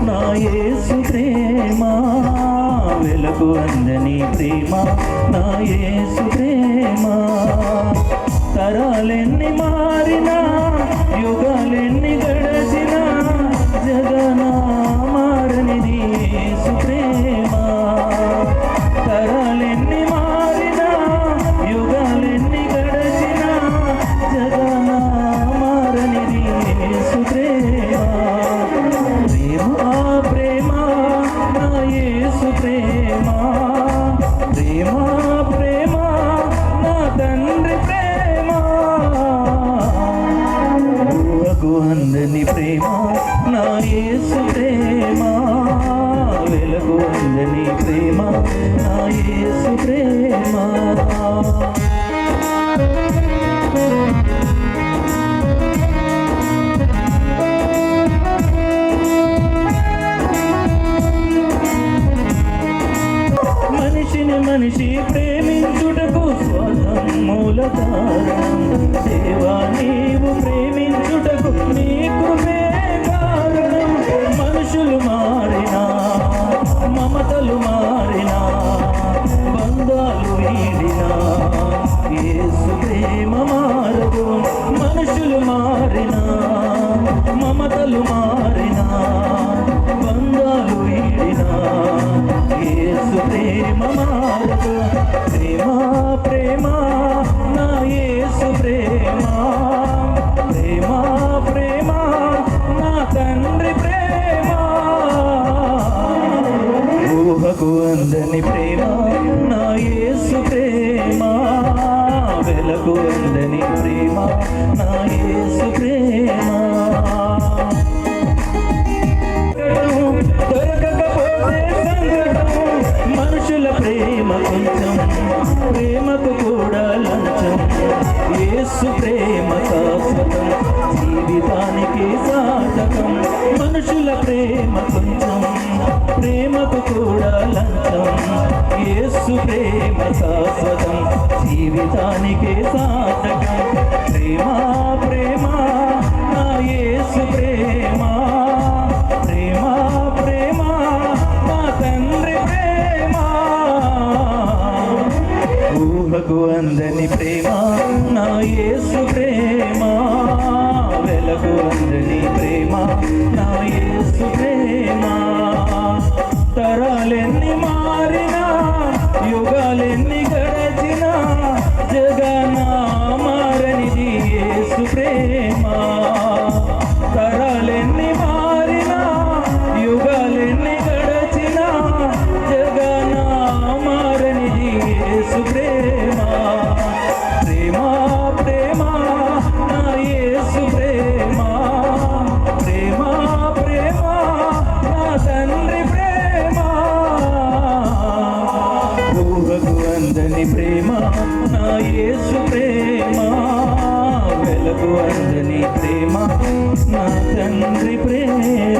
నా యేసు ప్రేమ, వెలుగు అందని ప్రేమ, నా యేసు ప్రేమ. తరాలెన్ని మారినా, యుగాలెన్ని గడచినా, జగన మారనిది యేసు ప్రేమ. తరాలెన్ని మారినా, యుగాలెన్ని గడచినా, జగన మారనిది యేసు ప్రేమ. ప్రేమ ప్రేమ నా యేసు ప్రేమ, ప్రేమ ప్రేమ నా తండ్రి ప్రేమ. ఊహకు అందని ప్రేమ నా యేసు ప్రేమ, వెలుగు అందని ప్రేమ నా యేసు ప్రేమ. మనిషి ప్రేమించుటకు స్వార్థం మూల కారణం. దేవా నీవు ప్రేమించుటకు నీ కృపే కారణం. మనుషులు మారినా, మమతలు మారినా, బంధాలు వీడినా, యేసు ప్రేమ మారదు. మనుషులు మారినా, మమతలు మారినా, బంధాలు వీడినా, యేసు ప్రేమ మారదు. ప్రేమ ప్రేమ నా యేసు ప్రేమ, ప్రేమ ప్రేమ నా తండ్రి ప్రేమ. ఊహకు అందని ప్రేమ నా యేసు ప్రేమ, వెలుగు అందని ప్రేమ నా యేసు ప్రేమ. దొరకకపోతే సంకటము, మనుషుల ప్రేమ కొంచెం, ప్రేమకు కూడా లంచం. యేసు ప్రేమ శాశ్వతం, జీవితానికి సాధకం. మనుషుల ప్రేమ కొంచెం, ప్రేమకు కూడా లంచం. యేసు ప్రేమ శాశ్వతం, జీవితానికి సాధకం. ప్రేమ ప్రేమ నా యేసు ప్రేమ, ప్రేమ ప్రేమ నా తండ్రి ప్రేమ. ఊహకు అందని ప్రేమ నా యేసు ప్రేమ, వెలుగు అందని ప్రేమ నా యేసు ప్రేమ. తరాలెన్ని మారినా, యుగాలెన్ని గడచినా, జగన మారనిది యేసు ప్రేమ. తరాలెన్ని మారినా, యుగాలెన్ని గడచినా, జగన మారనిది యేసు ప్రేమ. ప్రేమ ప్రేమ నా యేసు ప్రేమ, ప్రేమ ప్రేమ నా తండ్రి ప్రేమ. ఊహకు అందని ప్రేమ నా యేసు ప్రేమ, వెలుగు అందని ప్రేమ నా తండ్రి ప్రేమ.